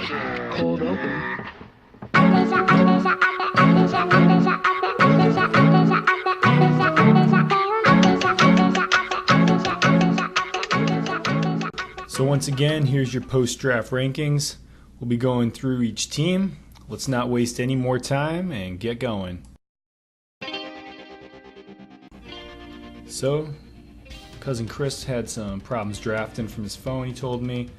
Cold open. So once again, here's your post-draft rankings. We'll be going through each team. Let's not waste any more time and get going. So, cousin Chris had some problems drafting from his phone, he told me.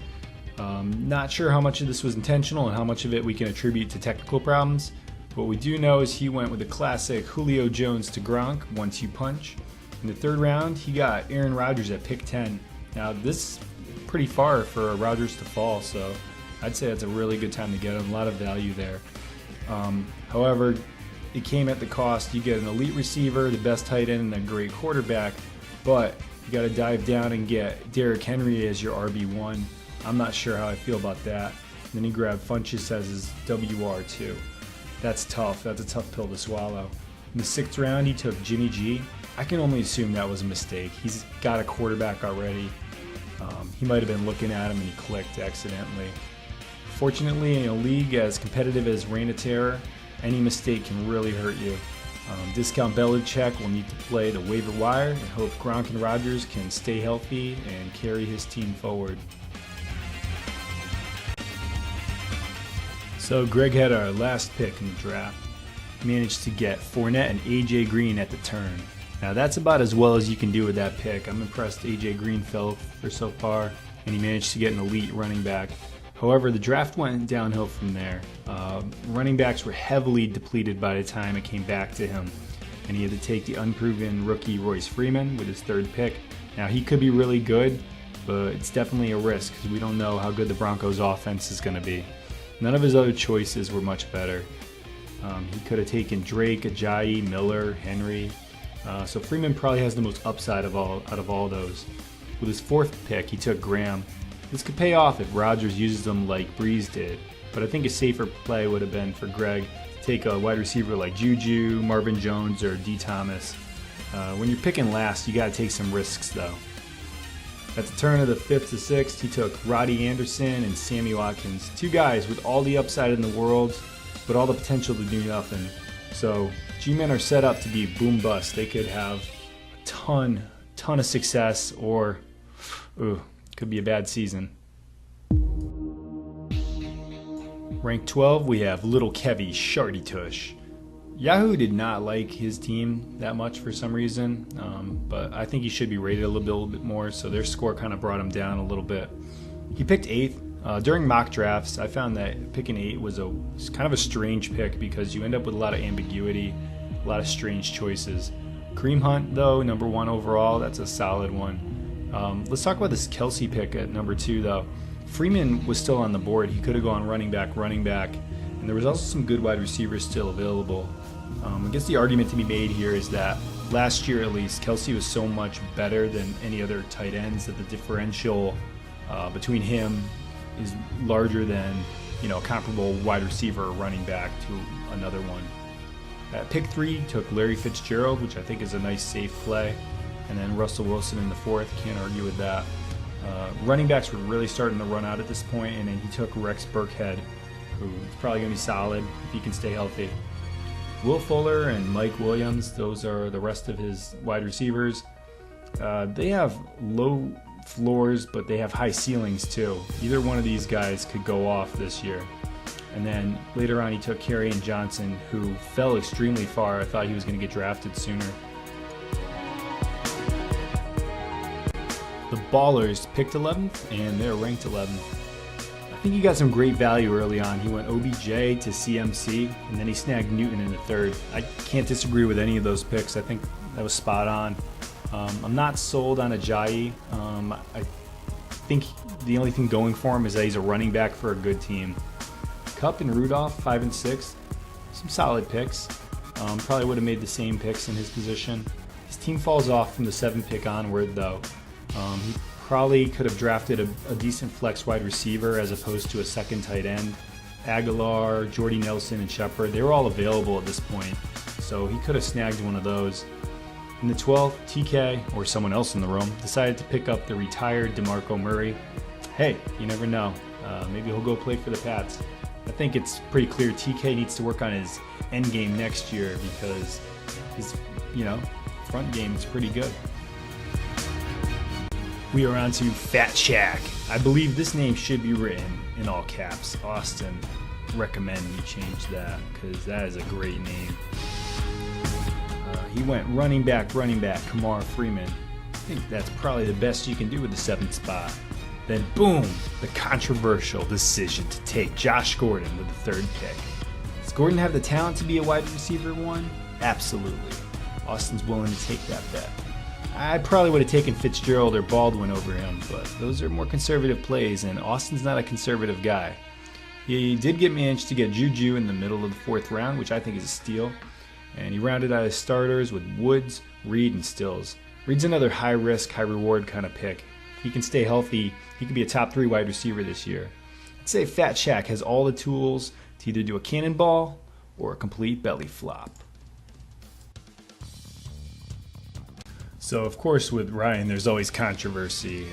Not sure how much of this was intentional and how much of it we can attribute to technical problems. What we do know is he went with the classic Julio Jones to Gronk 1-2 punch. In the third round, he got Aaron Rodgers at pick 10. Now this is pretty far for Rodgers to fall, so I'd say that's a really good time to get him. A lot of value there. However, it came at the cost. You get an elite receiver, the best tight end, and a great quarterback, but you got to dive down and get Derrick Henry as your RB1. I'm not sure how I feel about that. And then he grabbed Funchess as his WR2. That's tough. That's a tough pill to swallow. In the sixth round, he took Jimmy G. I can only assume that was a mistake. He's got a quarterback already. He might have been looking at him and he clicked accidentally. Fortunately, in a league as competitive as Reign of Terror, any mistake can really hurt you. Discount Belichick will need to play the waiver wire and hope Gronk and Rodgers can stay healthy and carry his team forward. So Greg had our last pick in the draft. He managed to get Fournette and AJ Green at the turn. Now that's about as well as you can do with that pick. I'm impressed AJ Green fell for so far, and he managed to get an elite running back. However, the draft went downhill from there. Running backs were heavily depleted by the time it came back to him, and he had to take the unproven rookie Royce Freeman with his third pick. Now he could be really good, but it's definitely a risk because we don't know how good the Broncos' offense is going to be. None of his other choices were much better. He could have taken Drake, Ajayi, Miller, Henry. So Freeman probably has the most upside out of all those. With his fourth pick, he took Graham. This could pay off if Rodgers uses them like Breeze did, but I think a safer play would have been for Greg to take a wide receiver like Juju, Marvin Jones, or D. Thomas. When you're picking last, you got to take some risks though. At the turn of the 5th to 6th, he took Roddy Anderson and Sammy Watkins, two guys with all the upside in the world, but all the potential to do nothing. So G-men are set up to be boom bust. They could have a ton of success, or could be a bad season. Rank 12, we have Little Kevy Shardy Tush. Yahoo did not like his team that much for some reason, but I think he should be rated a little bit more, so their score kind of brought him down a little bit. He picked 8th. During mock drafts, I found that picking 8 was kind of a strange pick because you end up with a lot of ambiguity, a lot of strange choices. Kareem Hunt, though, number 1 overall, that's a solid one. Let's talk about this Kelsey pick at number 2, though. Freeman was still on the board. He could have gone running back, and there was also some good wide receivers still available. I guess the argument to be made here is that last year, at least, Kelsey was so much better than any other tight ends that the differential between him is larger than, a comparable wide receiver or running back to another one. At pick 3, took Larry Fitzgerald, which I think is a nice safe play, and then Russell Wilson in the 4th. Can't argue with that. Running backs were really starting to run out at this point, and then he took Rex Burkhead, who is probably going to be solid if he can stay healthy. Will Fuller and Mike Williams, those are the rest of his wide receivers. They have low floors, but they have high ceilings too. Either one of these guys could go off this year. And then later on he took Kerryon Johnson, who fell extremely far. I thought he was going to get drafted sooner. The Ballers picked 11th, and they're ranked 11th. I think he got some great value early on. He went OBJ to CMC, and then he snagged Newton in the 3rd. I can't disagree with any of those picks. I think that was spot on. I'm not sold on Ajayi. I think the only thing going for him is that he's a running back for a good team. Kupp and Rudolph, 5 and 6, some solid picks. Probably would have made the same picks in his position. His team falls off from the 7th pick onward, though. He probably could have drafted a decent flex wide receiver as opposed to a second tight end. Aguilar, Jordy Nelson, and Shepard, they were all available at this point, so he could have snagged one of those. In the 12th, TK, or someone else in the room, decided to pick up the retired DeMarco Murray. Hey, you never know. Maybe he'll go play for the Pats. I think it's pretty clear TK needs to work on his end game next year because his, front game is pretty good. We are on to Fat Shack. I believe this name should be written in all caps. Austin, recommend you change that because that is a great name. He went running back, Kamar Freeman. I think that's probably the best you can do with the 7th spot. Then boom, the controversial decision to take Josh Gordon with the 3rd pick. Does Gordon have the talent to be a wide receiver 1? Absolutely. Austin's willing to take that bet. I probably would have taken Fitzgerald or Baldwin over him, but those are more conservative plays, and Austin's not a conservative guy. He did manage to get Juju in the middle of the 4th round, which I think is a steal, and he rounded out his starters with Woods, Reed, and Stills. Reed's another high-risk, high-reward kind of pick. If he can stay healthy, he could be a top 3 wide receiver this year. I'd say Fat Shack has all the tools to either do a cannonball or a complete belly flop. So, of course, with Ryan, there's always controversy.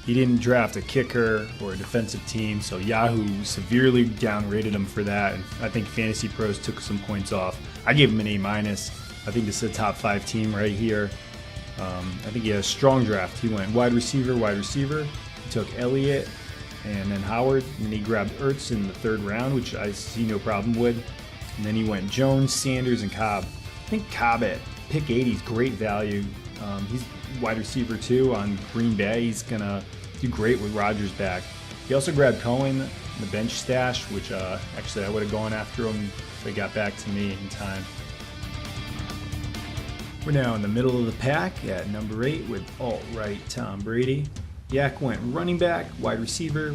He didn't draft a kicker or a defensive team, so Yahoo severely downgraded him for that, and I think Fantasy Pros took some points off. I gave him an A-. I think this is a top 5 team right here. I think he had a strong draft. He went wide receiver. He took Elliott and then Howard, and then he grabbed Ertz in the 3rd round, which I see no problem with. And then he went Jones, Sanders, and Cobb. I think Cobb at pick 80 is great value. He's wide receiver 2 on Green Bay. He's going to do great with Rodgers back. He also grabbed Cohen, the bench stash, which actually I would have gone after him if they got back to me in time. We're now in the middle of the pack at number 8 with alt-right Tom Brady. Yak went running back, wide receiver.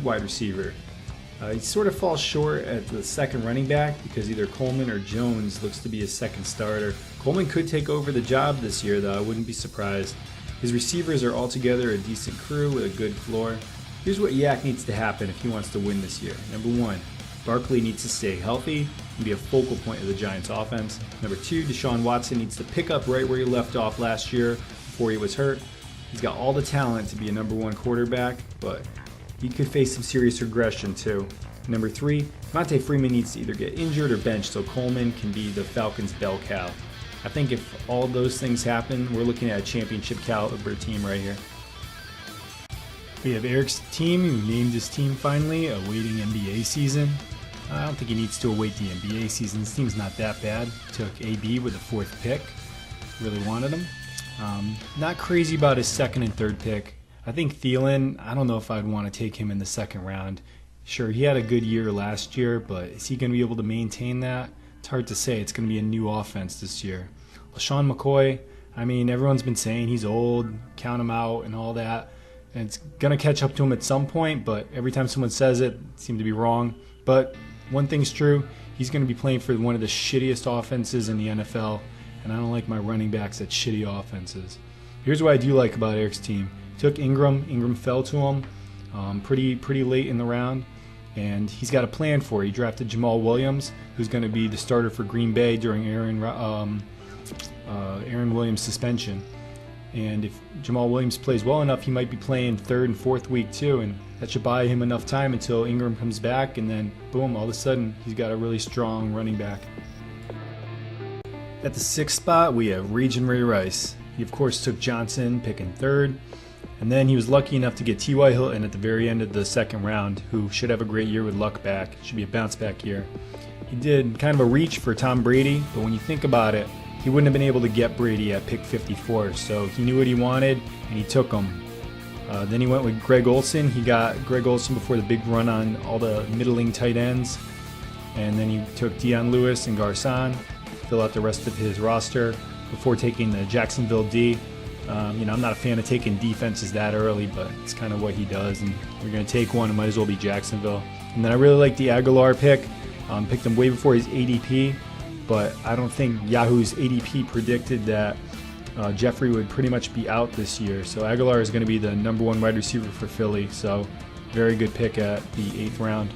He sort of falls short at the 2nd running back because either Coleman or Jones looks to be his 2nd starter. Coleman could take over the job this year, though. I wouldn't be surprised. His receivers are altogether a decent crew with a good floor. Here's what Yak needs to happen if he wants to win this year. Number 1, Barkley needs to stay healthy and be a focal point of the Giants' offense. Number 2, Deshaun Watson needs to pick up right where he left off last year before he was hurt. He's got all the talent to be a number 1 quarterback, but he could face some serious regression too. Number 3, Monte Freeman needs to either get injured or benched so Coleman can be the Falcons' bell cow. I think if all those things happen, we're looking at a championship caliber team right here. We have Eric's team, who named his team finally, awaiting NBA season. I don't think he needs to await the NBA season. This team's not that bad. Took AB with the 4th pick. Really wanted him. Not crazy about his 2nd and 3rd pick. I think Thielen, I don't know if I'd want to take him in the 2nd round. Sure, he had a good year last year, but is he going to be able to maintain that? It's hard to say. It's going to be a new offense this year. LaShawn McCoy, everyone's been saying he's old, count him out and all that. And it's going to catch up to him at some point, but every time someone says it seems to be wrong. But one thing's true, he's going to be playing for one of the shittiest offenses in the NFL, and I don't like my running backs at shitty offenses. Here's what I do like about Eric's team. Took Ingram fell to him pretty late in the round, and he's got a plan for it. He drafted Jamal Williams, who's going to be the starter for Green Bay during Aaron Williams' suspension. And if Jamal Williams plays well enough, he might be playing 3rd and 4th week too, and that should buy him enough time until Ingram comes back, and then boom, all of a sudden he's got a really strong running back. At the 6th spot, we have Region Ray Rice. He of course took Johnson, picking 3rd, and then he was lucky enough to get T.Y. Hilton at the very end of the 2nd round, who should have a great year with luck back. It should be a bounce back year. He did kind of a reach for Tom Brady, but when you think about it, he wouldn't have been able to get Brady at pick 54, so he knew what he wanted, and he took him. Then he went with Greg Olsen. He got Greg Olsen before the big run on all the middling tight ends, and then he took Deion Lewis and Garcon to fill out the rest of his roster before taking the Jacksonville D. I'm not a fan of taking defenses that early, but it's kind of what he does, and we're going to take one. It might as well be Jacksonville. And then I really like the Aguilar pick. Picked him way before his ADP, but I don't think Yahoo's ADP predicted that Jeffrey would pretty much be out this year. So Aguilar is going to be the number 1 wide receiver for Philly, so very good pick at the 8th round.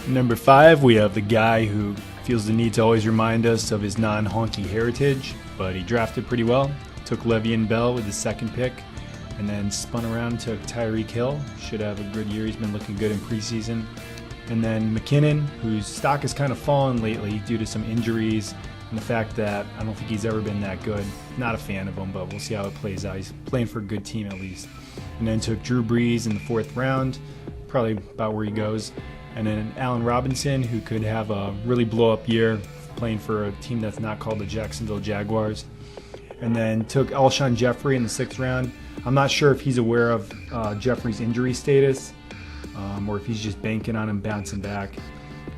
Number 5, we have the guy who feels the need to always remind us of his non-honky heritage, but he drafted pretty well. Took Le'Veon Bell with his 2nd pick. and then spun around and took Tyreek Hill. Should have a good year. He's been looking good in preseason. And then McKinnon, whose stock has kind of fallen lately due to some injuries and the fact that I don't think he's ever been that good. Not a fan of him, but we'll see how it plays out. He's playing for a good team at least. And then took Drew Brees in the 4th round, probably about where he goes. And then Allen Robinson, who could have a really blow-up year playing for a team that's not called the Jacksonville Jaguars. And then took Alshon Jeffrey in the 6th round. I'm not sure if he's aware of Jeffrey's injury status or if he's just banking on him bouncing back.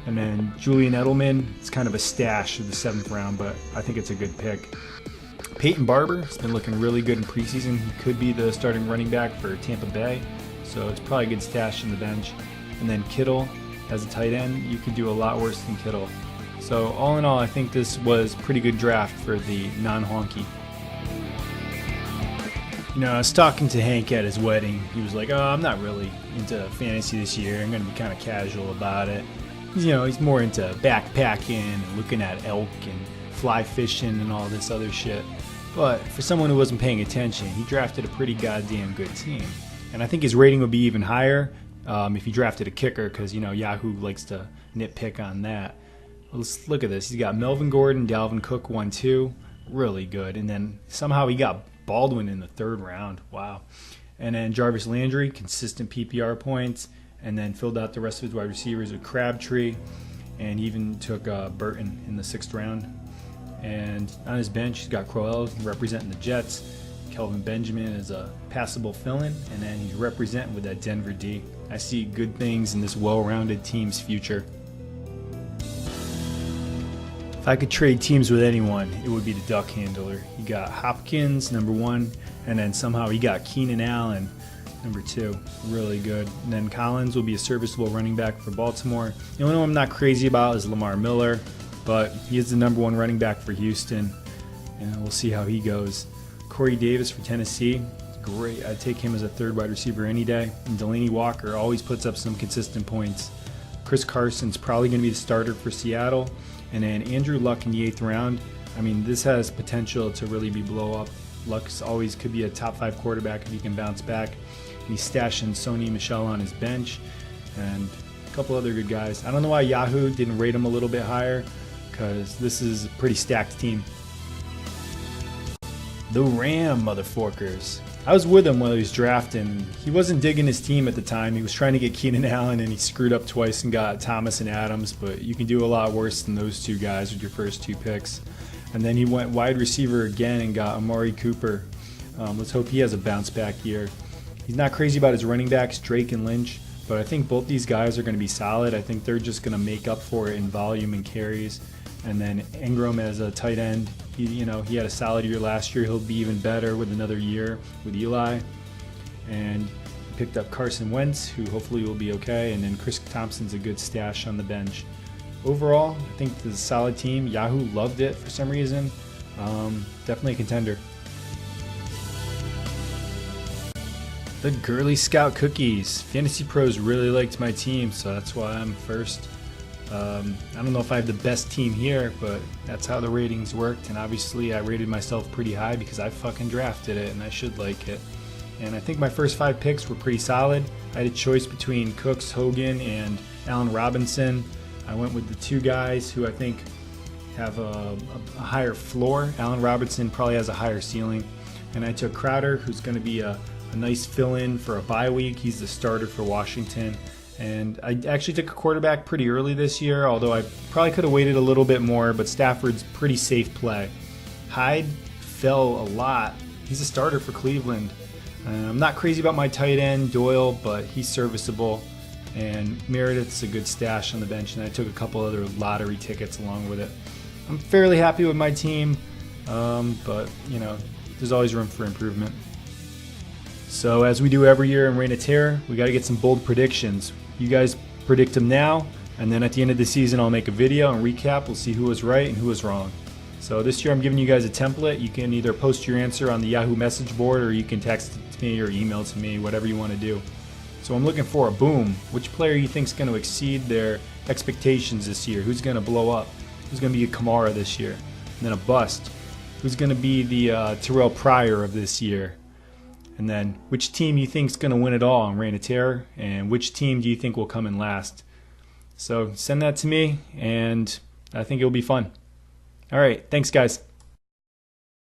And then Julian Edelman, it's kind of a stash of the 7th round, but I think it's a good pick. Peyton Barber has been looking really good in preseason. He could be the starting running back for Tampa Bay, so it's probably a good stash in the bench. And then Kittle as a tight end, you could do a lot worse than Kittle. So all in all, I think this was a pretty good draft for the non-honky. You know, I was talking to Hank at his wedding. He was like, "Oh, I'm not really into fantasy this year. I'm going to be kind of casual about it." You know, he's more into backpacking and looking at elk and fly fishing and all this other shit. But for someone who wasn't paying attention, he drafted a pretty goddamn good team. And I think his rating would be even higher if he drafted a kicker, because, you know, Yahoo likes to nitpick on that. Let's look at this. He's got Melvin Gordon, Dalvin Cook 1-2. Really good. And then somehow he got Baldwin in the 3rd round. Wow. And then Jarvis Landry, consistent PPR points. And then filled out the rest of his wide receivers with Crabtree. And he even took Burton in the 6th round. And on his bench, he's got Crowell representing the Jets. Kelvin Benjamin is a passable fill-in. And then he's representing with that Denver D. I see good things in this well-rounded team's future. If I could trade teams with anyone, it would be the Duck Handler. He got Hopkins, number 1. And then somehow he got Keenan Allen, number 2, really good. And then Collins will be a serviceable running back for Baltimore. The only one I'm not crazy about is Lamar Miller, but he is the number 1 running back for Houston, and we'll see how he goes. Corey Davis for Tennessee, great. I'd take him as a 3rd wide receiver any day. And Delaney Walker always puts up some consistent points. Chris Carson's probably going to be the starter for Seattle. And then Andrew Luck in the 8th round. I mean, this has potential to really be blow up. Luck's always could be a top 5 quarterback if he can bounce back. He's stashing Sony Michel on his bench and a couple other good guys. I don't know why Yahoo didn't rate him a little bit higher, because this is a pretty stacked team. The Ram motherfuckers. I was with him while he was drafting. He wasn't digging his team at the time. He was trying to get Keenan Allen, and he screwed up twice and got Thomas and Adams, but you can do a lot worse than those 2 guys with your first 2 picks. And then he went wide receiver again and got Amari Cooper. Let's hope he has a bounce back year. He's not crazy about his running backs, Drake and Lynch, but I think both these guys are going to be solid. I think they're just going to make up for it in volume and carries. And then Ingram as a tight end, he had a solid year last year. He'll be even better with another year with Eli. And picked up Carson Wentz, who hopefully will be okay. And then Chris Thompson's a good stash on the bench. Overall, I think this is a solid team. Yahoo loved it for some reason. Definitely a contender. The Girly Scout Cookies. Fantasy Pros really liked my team, so that's why I'm first. I don't know if I have the best team here, but that's how the ratings worked. And obviously I rated myself pretty high because I fucking drafted it and I should like it. And I think my first 5 picks were pretty solid. I had a choice between Cooks, Hogan, and Allen Robinson. I went with the 2 guys who I think have a higher floor. Allen Robinson probably has a higher ceiling. And I took Crowder, who's going to be a nice fill-in for a bye week. He's the starter for Washington. And I actually took a quarterback pretty early this year, although I probably could have waited a little bit more, but Stafford's pretty safe play. Hyde fell a lot. He's a starter for Cleveland. I'm not crazy about my tight end, Doyle, but he's serviceable. And Meredith's a good stash on the bench, and I took a couple other lottery tickets along with it. I'm fairly happy with my team, but, there's always room for improvement. So as we do every year in Reign of Terror, we got to get some bold predictions. You guys predict them now, and then at the end of the season I'll make a video and recap. We'll see who was right and who was wrong. So this year I'm giving you guys a template. You can either post your answer on the Yahoo message board, or you can text it to me or email it to me, whatever you want to do. So I'm looking for a boom. Which player you think is going to exceed their expectations this year? Who's going to blow up? Who's going to be a Kamara this year? And then a bust. Who's going to be the Terrell Pryor of this year? And then which team you think is going to win it all on Reign of Terror, and which team do you think will come in last? So send that to me, and I think it'll be fun. All right, thanks guys.